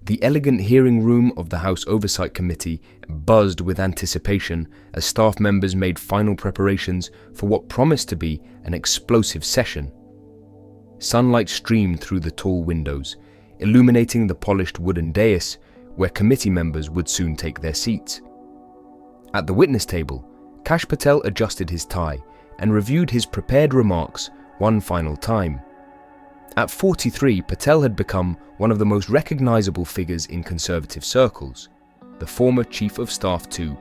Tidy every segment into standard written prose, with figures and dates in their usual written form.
The elegant hearing room of the House Oversight Committee buzzed with anticipation as staff members made final preparations for what promised to be an explosive session. Sunlight streamed through the tall windows, illuminating the polished wooden dais where committee members would soon take their seats. At the witness table, Kash Patel adjusted his tie and reviewed his prepared remarks one final time. At 43, Patel had become one of the most recognizable figures in conservative circles, the former Chief of Staff to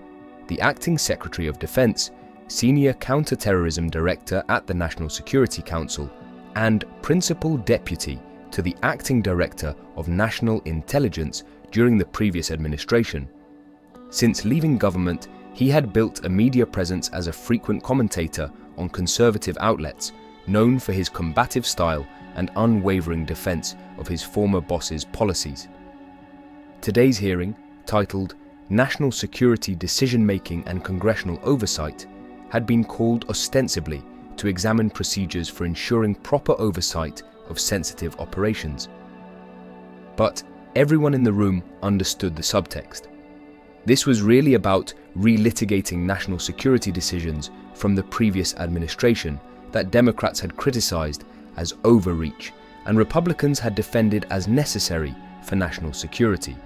the Acting Secretary of Defense, Senior Counterterrorism Director at the National Security Council, and Principal Deputy to the Acting Director of National Intelligence during the previous administration. Since leaving government, he had built a media presence as a frequent commentator on conservative outlets, known for his combative style and unwavering defense of his former boss's policies. Today's hearing, titled National Security Decision-Making and Congressional Oversight, had been called ostensibly to examine procedures for ensuring proper oversight of sensitive operations. But everyone in the room understood the subtext. This was really about relitigating national security decisions from the previous administration that Democrats had criticized as overreach and Republicans had defended as necessary for national security.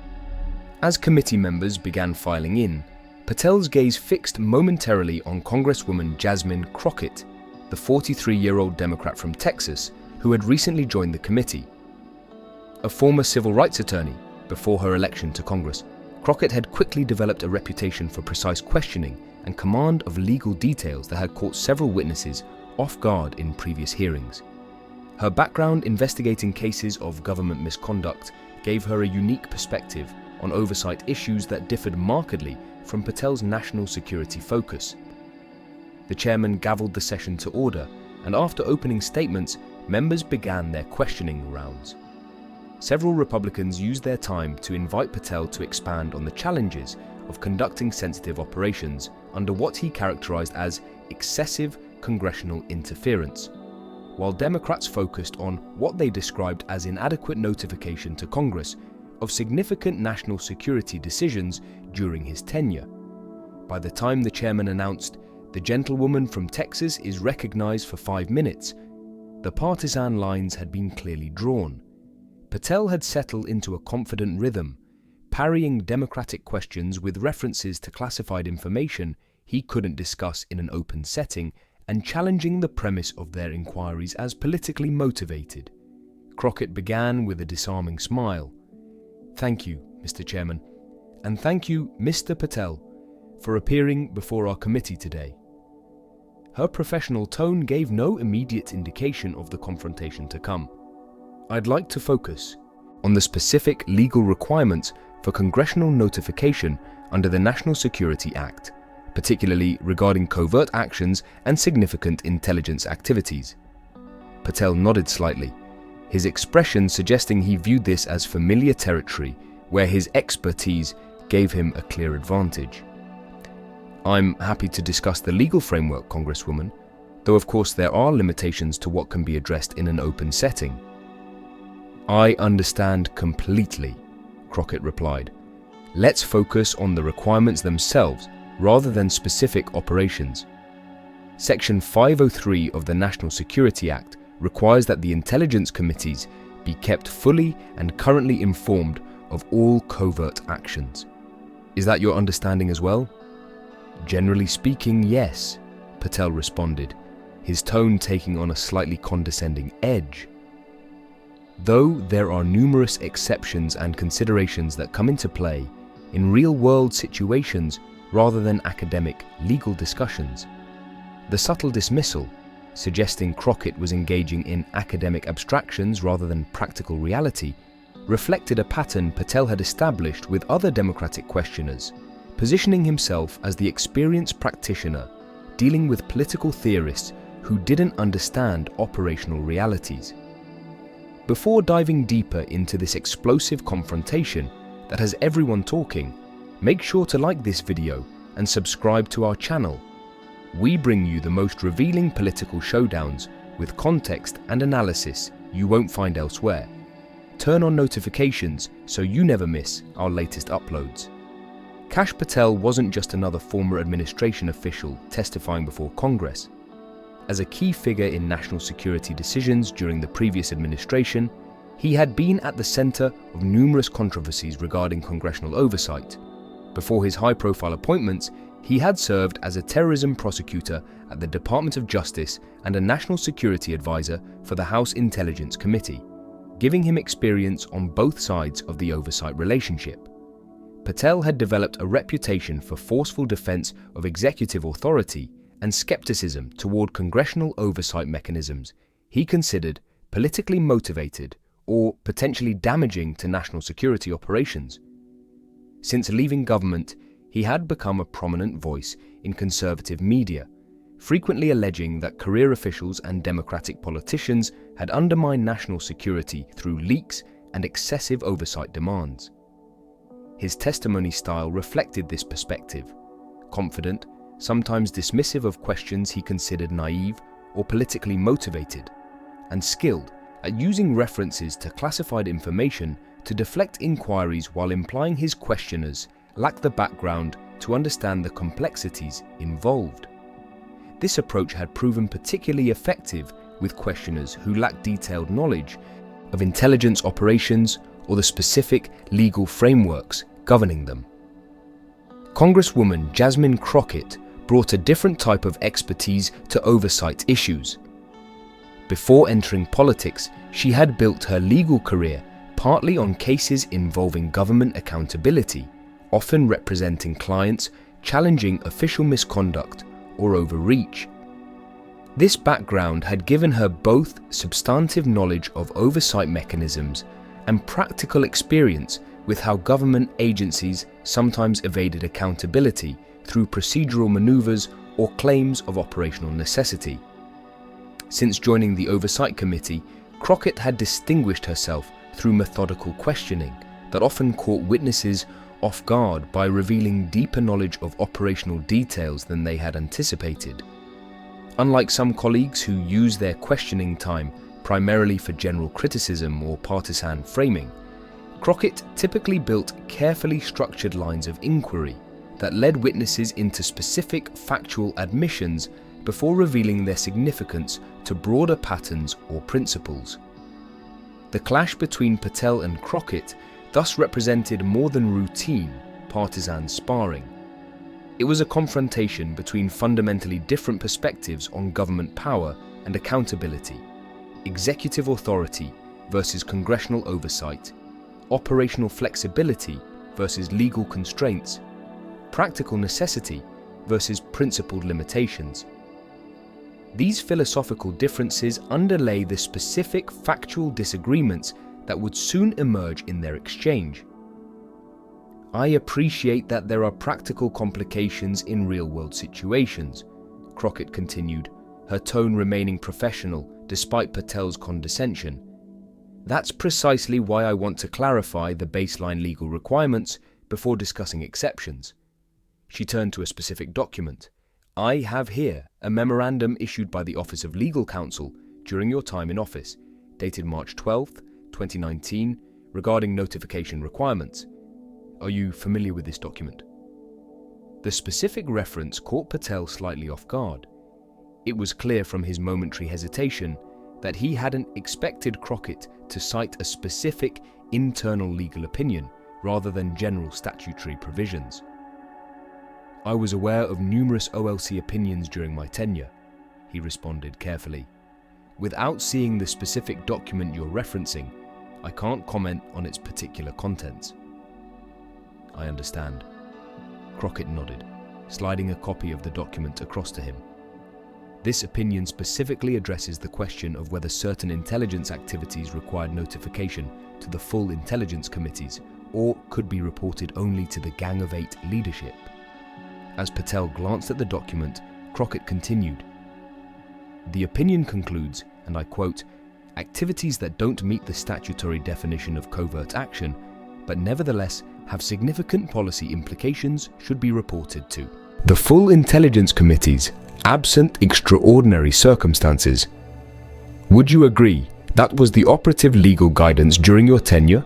As committee members began filing in, Patel's gaze fixed momentarily on Congresswoman Jasmine Crockett, the 43-year-old Democrat from Texas who had recently joined the committee. A former civil rights attorney before her election to Congress, Crockett had quickly developed a reputation for precise questioning and command of legal details that had caught several witnesses off guard in previous hearings. Her background investigating cases of government misconduct gave her a unique perspective on oversight issues that differed markedly from Patel's national security focus. The chairman gavelled the session to order, and after opening statements, members began their questioning rounds. Several Republicans used their time to invite Patel to expand on the challenges of conducting sensitive operations under what he characterized as excessive congressional interference, while Democrats focused on what they described as inadequate notification to Congress of significant national security decisions during his tenure. By the time the chairman announced, "The gentlewoman from Texas is recognized for 5 minutes," the partisan lines had been clearly drawn. Patel had settled into a confident rhythm, parrying Democratic questions with references to classified information he couldn't discuss in an open setting and challenging the premise of their inquiries as politically motivated. Crockett began with a disarming smile. "Thank you, Mr. Chairman, and thank you, Mr. Patel, for appearing before our committee today." Her professional tone gave no immediate indication of the confrontation to come. "I'd like to focus on the specific legal requirements for congressional notification under the National Security Act, particularly regarding covert actions and significant intelligence activities." Patel nodded slightly, his expression suggesting he viewed this as familiar territory where his expertise gave him a clear advantage. "I'm happy to discuss the legal framework, Congresswoman, though of course there are limitations to what can be addressed in an open setting." "I understand completely," Crockett replied. "Let's focus on the requirements themselves rather than specific operations. Section 503 of the National Security Act requires that the intelligence committees be kept fully and currently informed of all covert actions. Is that your understanding as well?" "Generally speaking, yes," Patel responded, his tone taking on a slightly condescending edge. "Though there are numerous exceptions and considerations that come into play in real-world situations rather than academic, legal discussions." The subtle dismissal, suggesting Crockett was engaging in academic abstractions rather than practical reality, reflected a pattern Patel had established with other Democratic questioners, positioning himself as the experienced practitioner dealing with political theorists who didn't understand operational realities. Before diving deeper into this explosive confrontation that has everyone talking, make sure to like this video and subscribe to our channel. We bring you the most revealing political showdowns with context and analysis you won't find elsewhere. turn on notifications so you never miss our latest uploads. Kash Patel wasn't just another former administration official testifying before Congress. As a key figure in national security decisions during the previous administration, he had been at the center of numerous controversies regarding congressional oversight. Before his high-profile appointments, he had served as a terrorism prosecutor at the Department of Justice and a national security advisor for the House Intelligence Committee, giving him experience on both sides of the oversight relationship. Patel had developed a reputation for forceful defense of executive authority and skepticism toward congressional oversight mechanisms he considered politically motivated or potentially damaging to national security operations. Since leaving government, he had become a prominent voice in conservative media, frequently alleging that career officials and Democratic politicians had undermined national security through leaks and excessive oversight demands. His testimony style reflected this perspective, confident, sometimes dismissive of questions he considered naive or politically motivated, and skilled at using references to classified information to deflect inquiries while implying his questioners lacked the background to understand the complexities involved. This approach had proven particularly effective with questioners who lacked detailed knowledge of intelligence operations or the specific legal frameworks governing them. Congresswoman Jasmine Crockett brought a different type of expertise to oversight issues. Before entering politics, she had built her legal career partly on cases involving government accountability, often representing clients challenging official misconduct or overreach. This background had given her both substantive knowledge of oversight mechanisms and practical experience with how government agencies sometimes evaded accountability through procedural maneuvers or claims of operational necessity. Since joining the Oversight Committee, Crockett had distinguished herself through methodical questioning that often caught witnesses off guard by revealing deeper knowledge of operational details than they had anticipated. Unlike some colleagues who use their questioning time primarily for general criticism or partisan framing, Crockett typically built carefully structured lines of inquiry that led witnesses into specific factual admissions before revealing their significance to broader patterns or principles. The clash between Patel and Crockett thus represented more than routine partisan sparring. It was a confrontation between fundamentally different perspectives on government power and accountability, executive authority versus congressional oversight, operational flexibility versus legal constraints, practical necessity versus principled limitations. These philosophical differences underlay the specific factual disagreements that would soon emerge in their exchange. "I appreciate that there are practical complications in real-world situations," Crockett continued, her tone remaining professional despite Patel's condescension. "That's precisely why I want to clarify the baseline legal requirements before discussing exceptions." She turned to a specific document. "I have here a memorandum issued by the Office of Legal Counsel during your time in office, dated March 12, 2019, regarding notification requirements. Are you familiar with this document?" The specific reference caught Patel slightly off guard. It was clear from his momentary hesitation that he hadn't expected Crockett to cite a specific internal legal opinion rather than general statutory provisions. "I was aware of numerous OLC opinions during my tenure," he responded carefully. "Without seeing the specific document you're referencing, I can't comment on its particular contents." "I understand." Crockett nodded, sliding a copy of the document across to him. "This opinion specifically addresses the question of whether certain intelligence activities required notification to the full intelligence committees or could be reported only to the Gang of Eight leadership." As Patel glanced at the document, Crockett continued, "The opinion concludes, and I quote, activities that don't meet the statutory definition of covert action, but nevertheless have significant policy implications should be reported to the full intelligence committees, absent extraordinary circumstances. Would you agree That was the operative legal guidance during your tenure?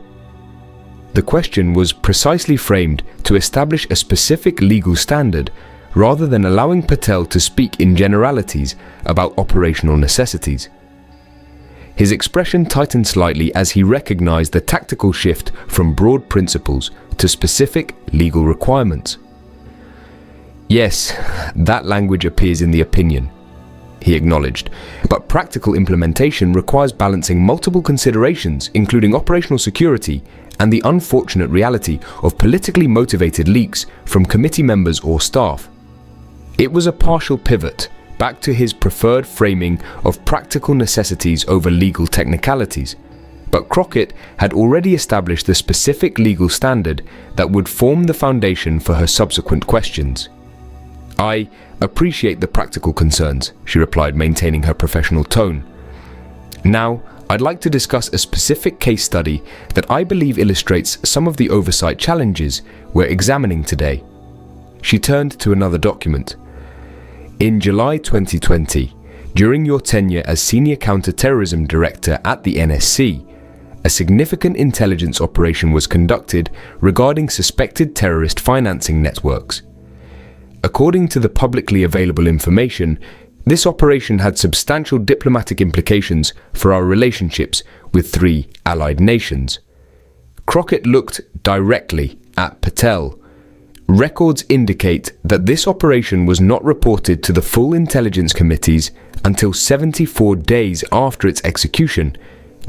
The question was precisely framed to establish a specific legal standard rather than allowing Patel to speak in generalities about operational necessities. His expression tightened slightly as he recognized the tactical shift from broad principles to specific legal requirements. Yes, that language appears in the opinion, he acknowledged, but practical implementation requires balancing multiple considerations, including operational security and the unfortunate reality of politically motivated leaks from committee members or staff. It was a partial pivot back to his preferred framing of practical necessities over legal technicalities, but Crockett had already established the specific legal standard that would form the foundation for her subsequent questions. "I appreciate the practical concerns," she replied, maintaining her professional tone. "Now, I'd like to discuss a specific case study that I believe illustrates some of the oversight challenges we're examining today." She turned to another document. "In July 2020, during your tenure as Senior Counterterrorism Director at the NSC, a significant intelligence operation was conducted regarding suspected terrorist financing networks. According to the publicly available information, this operation had substantial diplomatic implications for our relationships with 3 allied nations." Crockett looked directly at Patel. Records indicate that this operation was not reported to the full intelligence committees until 74 days after its execution,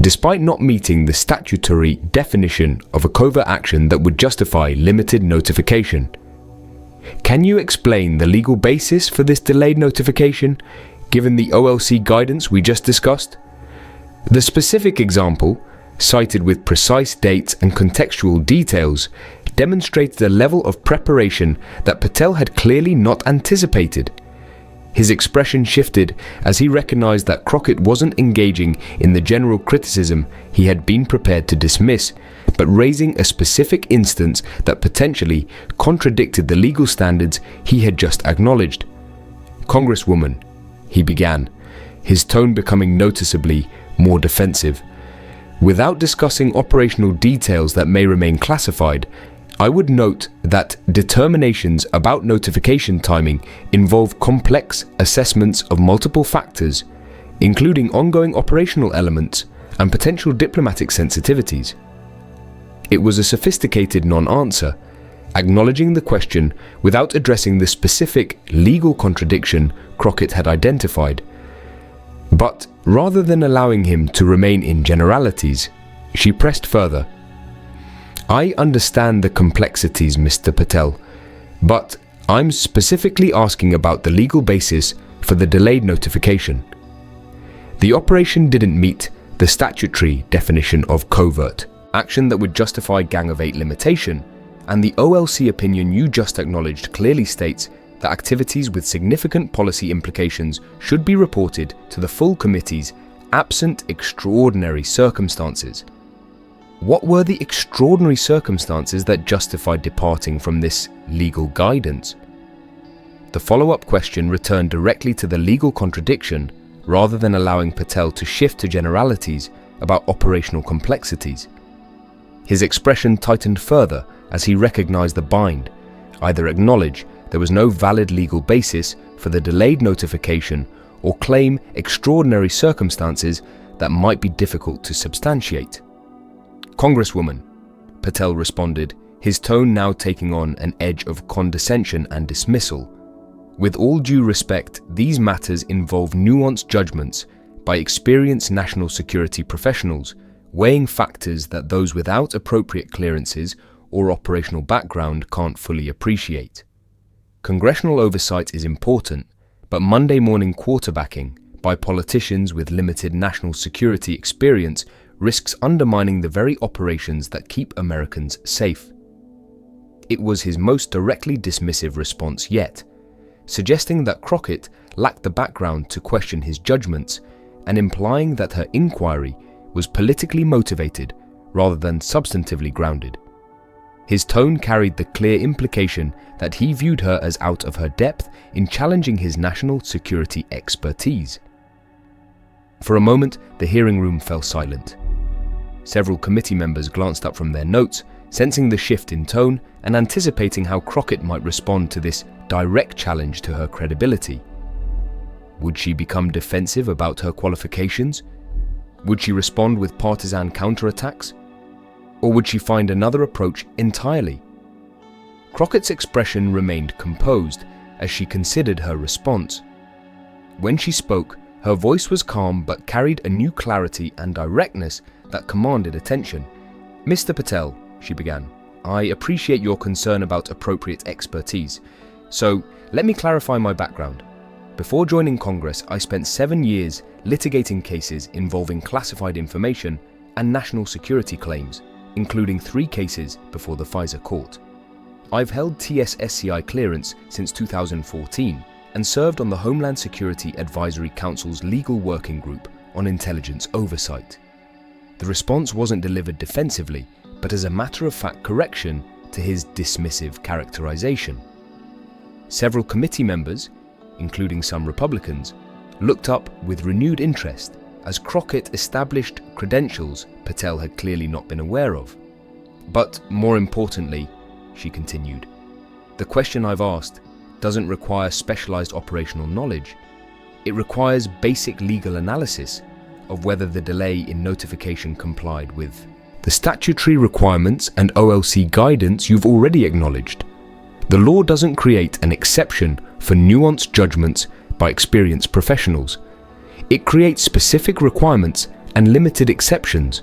despite not meeting the statutory definition of a covert action that would justify limited notification. Can you explain the legal basis for this delayed notification, given the OLC guidance we just discussed? The specific example, cited with precise dates and contextual details, demonstrated a level of preparation that Patel had clearly not anticipated. His expression shifted as he recognized that Crockett wasn't engaging in the general criticism he had been prepared to dismiss, but raising a specific instance that potentially contradicted the legal standards he had just acknowledged. "Congresswoman," he began, his tone becoming noticeably more defensive, "without discussing operational details that may remain classified, I would note that determinations about notification timing involve complex assessments of multiple factors, including ongoing operational elements and potential diplomatic sensitivities." It was a sophisticated non-answer, acknowledging the question without addressing the specific legal contradiction Crockett had identified. But rather than allowing him to remain in generalities, she pressed further. "I understand the complexities, Mr. Patel, but I'm specifically asking about the legal basis for the delayed notification. The operation didn't meet the statutory definition of covert action that would justify Gang of 8 limitation, and the OLC opinion you just acknowledged clearly states that activities with significant policy implications should be reported to the full committees absent extraordinary circumstances. What were the extraordinary circumstances that justified departing from this legal guidance?" The follow-up question returned directly to the legal contradiction rather than allowing Patel to shift to generalities about operational complexities. His expression tightened further as he recognized the bind, either acknowledge there was no valid legal basis for the delayed notification or claim extraordinary circumstances that might be difficult to substantiate. "Congresswoman," Patel responded, his tone now taking on an edge of condescension and dismissal, "with all due respect, these matters involve nuanced judgments by experienced national security professionals, weighing factors that those without appropriate clearances or operational background can't fully appreciate. Congressional oversight is important, but Monday morning quarterbacking by politicians with limited national security experience risks undermining the very operations that keep Americans safe." It was his most directly dismissive response yet, suggesting that Crockett lacked the background to question his judgments and implying that her inquiry was politically motivated rather than substantively grounded. His tone carried the clear implication that he viewed her as out of her depth in challenging his national security expertise. For a moment, the hearing room fell silent. Several committee members glanced up from their notes, sensing the shift in tone and anticipating how Crockett might respond to this direct challenge to her credibility. Would she become defensive about her qualifications? Would she respond with partisan counterattacks? Or would she find another approach entirely? Crockett's expression remained composed as she considered her response. When she spoke, her voice was calm but carried a new clarity and directness that commanded attention. "Mr. Patel," she began, "I appreciate your concern about appropriate expertise. So, let me clarify my background. Before joining Congress, I spent 7 years litigating cases involving classified information and national security claims, including 3 cases before the FISA court. I've held TSSCI clearance since 2014 and served on the Homeland Security Advisory Council's legal working group on intelligence oversight." The response wasn't delivered defensively, but as a matter-of-fact correction to his dismissive characterization. Several committee members, including some Republicans, looked up with renewed interest as Crockett established credentials Patel had clearly not been aware of. "But more importantly," she continued, "the question I've asked doesn't require specialized operational knowledge. It requires basic legal analysis of whether the delay in notification complied with the statutory requirements and OLC guidance you've already acknowledged. The law doesn't create an exception for nuanced judgments by experienced professionals. It creates specific requirements and limited exceptions."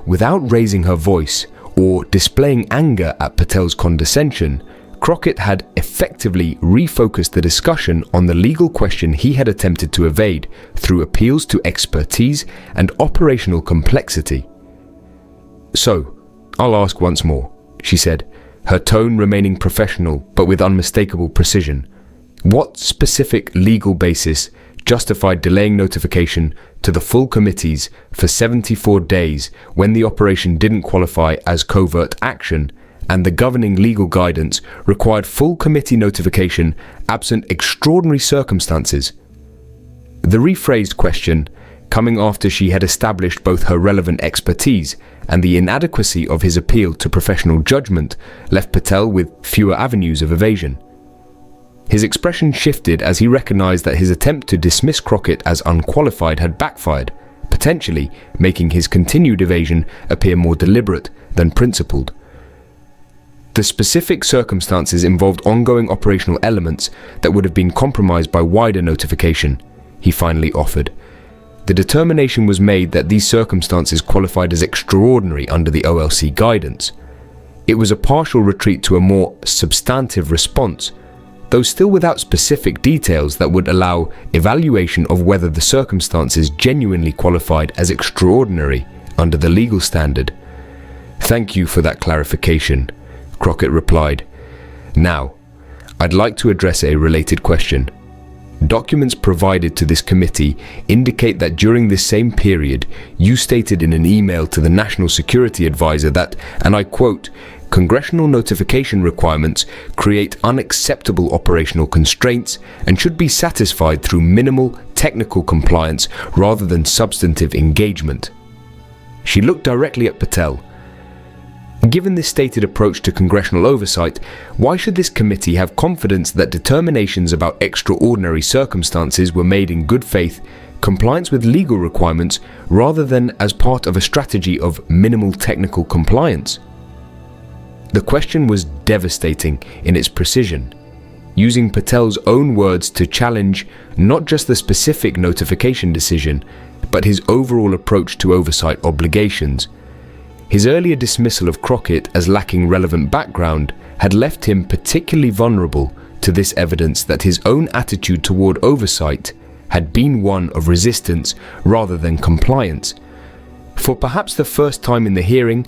Without raising her voice or displaying anger at Patel's condescension, Crockett had effectively refocused the discussion on the legal question he had attempted to evade through appeals to expertise and operational complexity. "So, I'll ask once more," she said, her tone remaining professional but with unmistakable precision. "What specific legal basis justified delaying notification to the full committees for 74 days when the operation didn't qualify as covert action and the governing legal guidance required full committee notification absent extraordinary circumstances?" The rephrased question, coming after she had established both her relevant expertise and the inadequacy of his appeal to professional judgment, left Patel with fewer avenues of evasion. His expression shifted as he recognized that his attempt to dismiss Crockett as unqualified had backfired, potentially making his continued evasion appear more deliberate than principled. The specific circumstances involved ongoing operational elements that would have been compromised by wider notification, he finally offered. The determination was made that these circumstances qualified as extraordinary under the OLC guidance. It was a partial retreat to a more substantive response, though still without specific details that would allow evaluation of whether the circumstances genuinely qualified as extraordinary under the legal standard. "Thank you for that clarification," Crockett replied. "Now, I'd like to address a related question. Documents provided to this committee indicate that during this same period, you stated in an email to the National Security Advisor that, and I quote, congressional notification requirements create unacceptable operational constraints and should be satisfied through minimal technical compliance rather than substantive engagement." She looked directly at Patel. Given this stated approach to congressional oversight, why should this committee have confidence that determinations about extraordinary circumstances were made in good faith, compliance with legal requirements, rather than as part of a strategy of minimal technical compliance? The question was devastating in its precision, using Patel's own words to challenge not just the specific notification decision, but his overall approach to oversight obligations. His earlier dismissal of Crockett as lacking relevant background had left him particularly vulnerable to this evidence that his own attitude toward oversight had been one of resistance rather than compliance. For perhaps the first time in the hearing,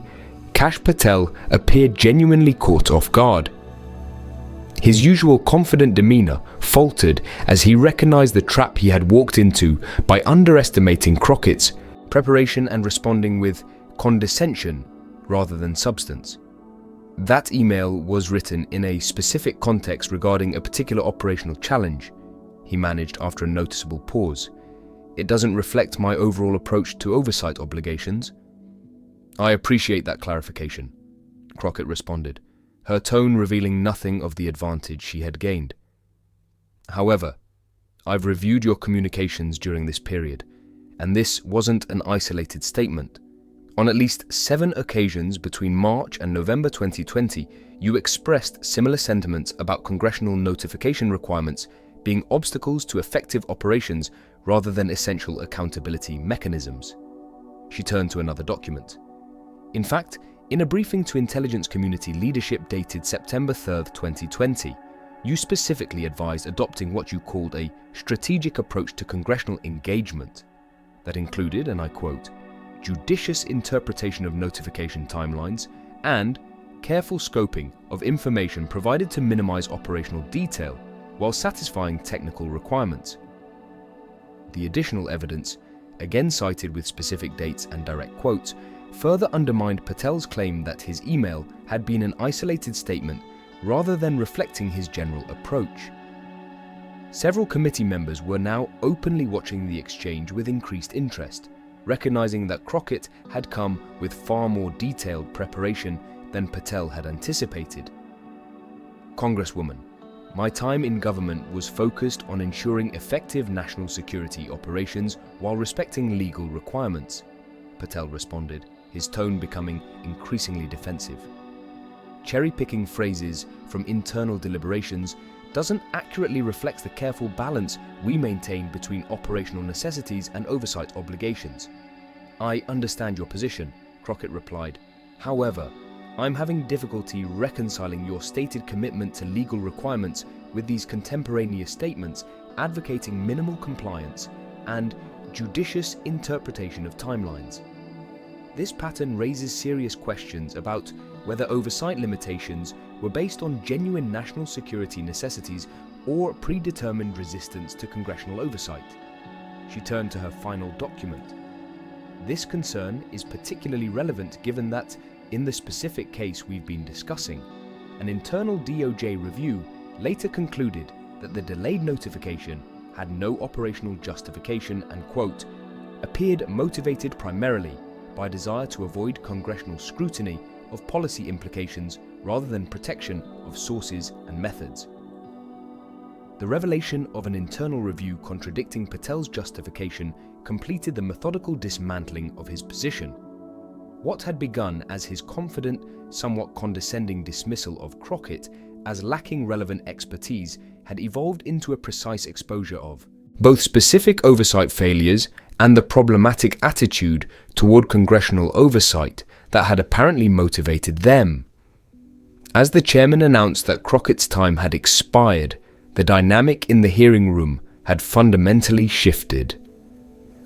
Kash Patel appeared genuinely caught off guard. His usual confident demeanor faltered as he recognized the trap he had walked into by underestimating Crockett's preparation and responding with condescension rather than substance. That email was written in a specific context regarding a particular operational challenge, he managed after a noticeable pause. It doesn't reflect my overall approach to oversight obligations." "I appreciate that clarification," Crockett responded, her tone revealing nothing of the advantage she had gained. "However, I've reviewed your communications during this period, and this wasn't an isolated statement. On at least 7 occasions between March and November 2020, you expressed similar sentiments about congressional notification requirements being obstacles to effective operations rather than essential accountability mechanisms." She turned to another document. "In fact, in a briefing to intelligence community leadership dated September 3, 2020, you specifically advised adopting what you called a strategic approach to congressional engagement that included, and I quote, judicious interpretation of notification timelines and careful scoping of information provided to minimize operational detail while satisfying technical requirements. The additional evidence, again cited with specific dates and direct quotes, further undermined Patel's claim that his email had been an isolated statement rather than reflecting his general approach. Several committee members were now openly watching the exchange with increased interest, recognizing that Crockett had come with far more detailed preparation than Patel had anticipated. "Congresswoman, my time in government was focused on ensuring effective national security operations while respecting legal requirements," Patel responded, his tone becoming increasingly defensive. "Cherry-picking phrases from internal deliberations doesn't accurately reflect the careful balance we maintain between operational necessities and oversight obligations." "I understand your position," Crockett replied. "However, I'm having difficulty reconciling your stated commitment to legal requirements with these contemporaneous statements advocating minimal compliance and judicious interpretation of timelines. This pattern raises serious questions about whether oversight limitations were based on genuine national security necessities or predetermined resistance to congressional oversight." She turned to her final document. "This concern is particularly relevant given that, in the specific case we've been discussing, an internal DOJ review later concluded that the delayed notification had no operational justification and, quote, appeared motivated primarily by desire to avoid congressional scrutiny of policy implications rather than protection of sources and methods." The revelation of an internal review contradicting Patel's justification completed the methodical dismantling of his position. What had begun as his confident, somewhat condescending dismissal of Crockett as lacking relevant expertise had evolved into a precise exposure of both specific oversight failures and the problematic attitude toward congressional oversight that had apparently motivated them. As the chairman announced that Crockett's time had expired, the dynamic in the hearing room had fundamentally shifted.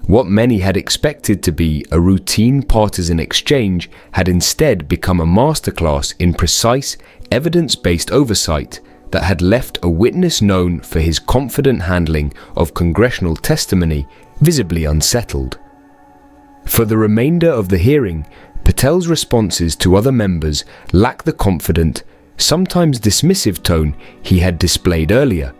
What many had expected to be a routine partisan exchange had instead become a masterclass in precise, evidence-based oversight that had left a witness known for his confident handling of congressional testimony visibly unsettled. For the remainder of the hearing, Patel's responses to other members lacked the confident, sometimes dismissive tone he had displayed earlier.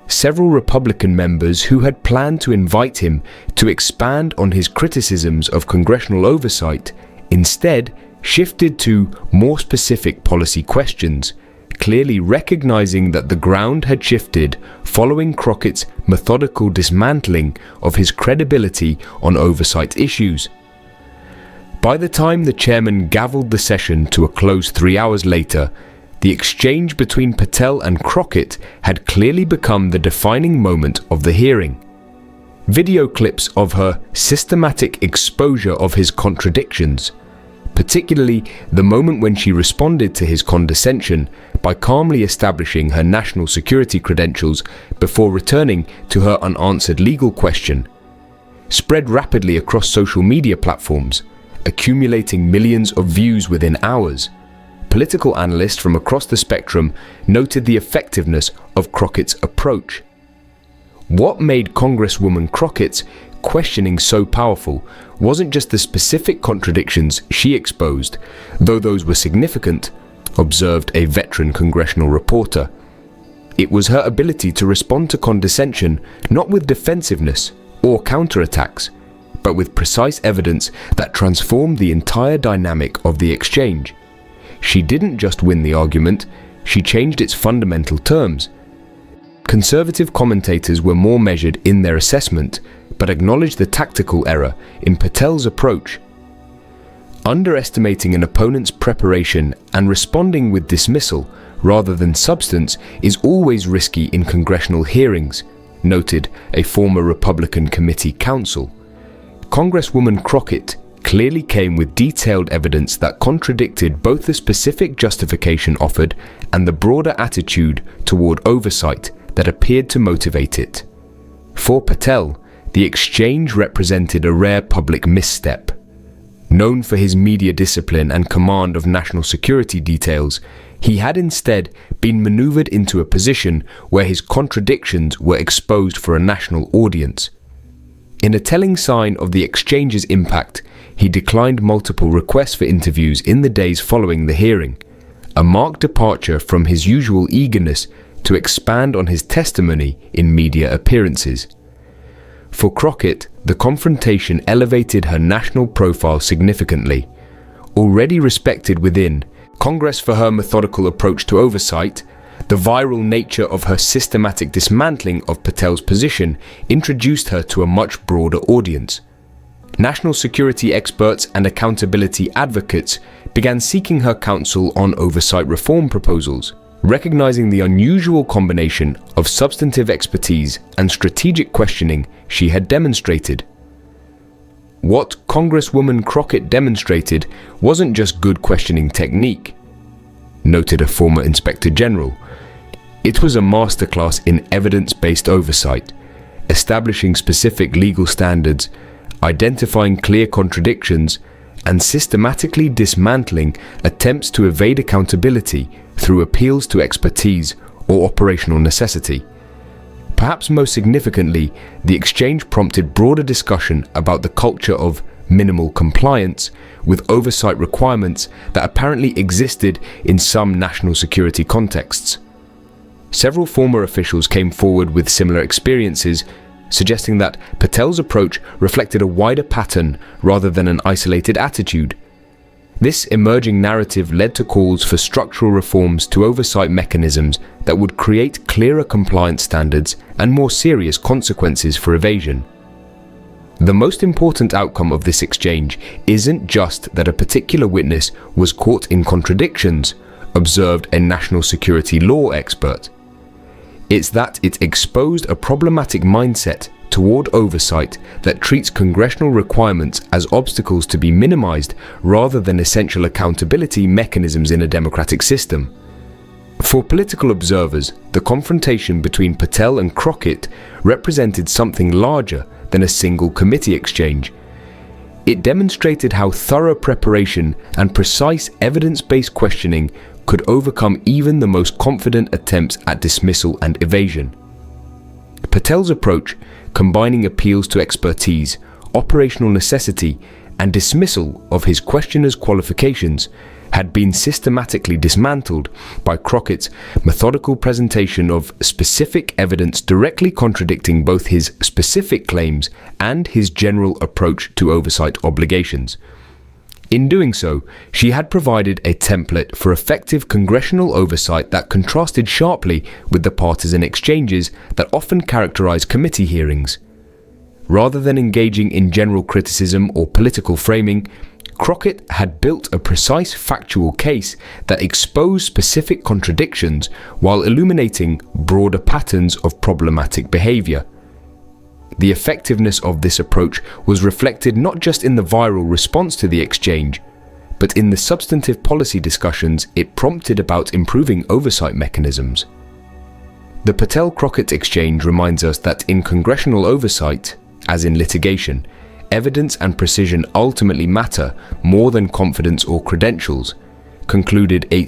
Several Republican members who had planned to invite him to expand on his criticisms of congressional oversight instead shifted to more specific policy questions, clearly recognizing that the ground had shifted following Crockett's methodical dismantling of his credibility on oversight issues. By the time the chairman gavelled the session to a close 3 hours later, the exchange between Patel and Crockett had clearly become the defining moment of the hearing. Video clips of her systematic exposure of his contradictions, particularly the moment when she responded to his condescension by calmly establishing her national security credentials before returning to her unanswered legal question, spread rapidly across social media platforms, accumulating millions of views within hours. Political analysts from across the spectrum noted the effectiveness of Crockett's approach. What made Congresswoman Crockett's questioning so powerful wasn't just the specific contradictions she exposed, though those were significant, observed a veteran congressional reporter. It was her ability to respond to condescension not with defensiveness or counterattacks, but with precise evidence that transformed the entire dynamic of the exchange. She didn't just win the argument, she changed its fundamental terms. Conservative commentators were more measured in their assessment, but acknowledged the tactical error in Patel's approach. Underestimating an opponent's preparation and responding with dismissal rather than substance is always risky in congressional hearings, noted a former Republican committee counsel. Congresswoman Crockett clearly came with detailed evidence that contradicted both the specific justification offered and the broader attitude toward oversight that appeared to motivate it. For Patel, the exchange represented a rare public misstep. Known for his media discipline and command of national security details, he had instead been maneuvered into a position where his contradictions were exposed for a national audience. In a telling sign of the exchange's impact, he declined multiple requests for interviews in the days following the hearing, a marked departure from his usual eagerness to expand on his testimony in media appearances. For Crockett, the confrontation elevated her national profile significantly. Already respected within Congress for her methodical approach to oversight, the viral nature of her systematic dismantling of Patel's position introduced her to a much broader audience. National security experts and accountability advocates began seeking her counsel on oversight reform proposals, recognizing the unusual combination of substantive expertise and strategic questioning she had demonstrated. What Congresswoman Crockett demonstrated wasn't just good questioning technique, noted a former Inspector General. It was a masterclass in evidence-based oversight, establishing specific legal standards, identifying clear contradictions, and systematically dismantling attempts to evade accountability through appeals to expertise or operational necessity. Perhaps most significantly, the exchange prompted broader discussion about the culture of minimal compliance with oversight requirements that apparently existed in some national security contexts. Several former officials came forward with similar experiences, suggesting that Patel's approach reflected a wider pattern rather than an isolated attitude. This emerging narrative led to calls for structural reforms to oversight mechanisms that would create clearer compliance standards and more serious consequences for evasion. The most important outcome of this exchange isn't just that a particular witness was caught in contradictions, observed a national security law expert. It's that it exposed a problematic mindset toward oversight that treats congressional requirements as obstacles to be minimized rather than essential accountability mechanisms in a democratic system. For political observers, the confrontation between Patel and Crockett represented something larger than a single committee exchange. It demonstrated how thorough preparation and precise evidence-based questioning could overcome even the most confident attempts at dismissal and evasion. Patel's approach, combining appeals to expertise, operational necessity, and dismissal of his questioner's qualifications, had been systematically dismantled by Crockett's methodical presentation of specific evidence directly contradicting both his specific claims and his general approach to oversight obligations. In doing so, she had provided a template for effective congressional oversight that contrasted sharply with the partisan exchanges that often characterize committee hearings. Rather than engaging in general criticism or political framing, Crockett had built a precise factual case that exposed specific contradictions while illuminating broader patterns of problematic behavior. The effectiveness of this approach was reflected not just in the viral response to the exchange, but in the substantive policy discussions it prompted about improving oversight mechanisms. The Patel-Crockett exchange reminds us that in congressional oversight, as in litigation, evidence and precision ultimately matter more than confidence or credentials, concluded a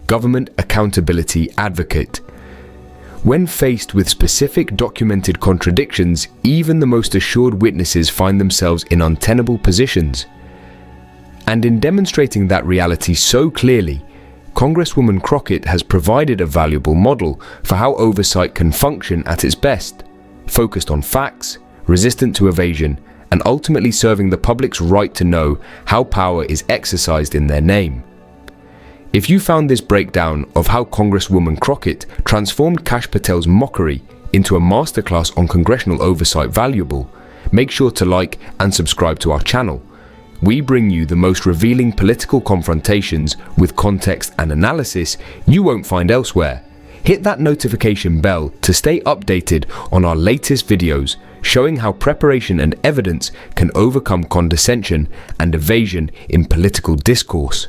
government accountability advocate. When faced with specific documented contradictions, even the most assured witnesses find themselves in untenable positions. And in demonstrating that reality so clearly, Congresswoman Crockett has provided a valuable model for how oversight can function at its best, focused on facts, resistant to evasion, and ultimately serving the public's right to know how power is exercised in their name. If you found this breakdown of how Congresswoman Crockett transformed Kash Patel's mockery into a masterclass on congressional oversight valuable, make sure to like and subscribe to our channel. We bring you the most revealing political confrontations with context and analysis you won't find elsewhere. Hit that notification bell to stay updated on our latest videos showing how preparation and evidence can overcome condescension and evasion in political discourse.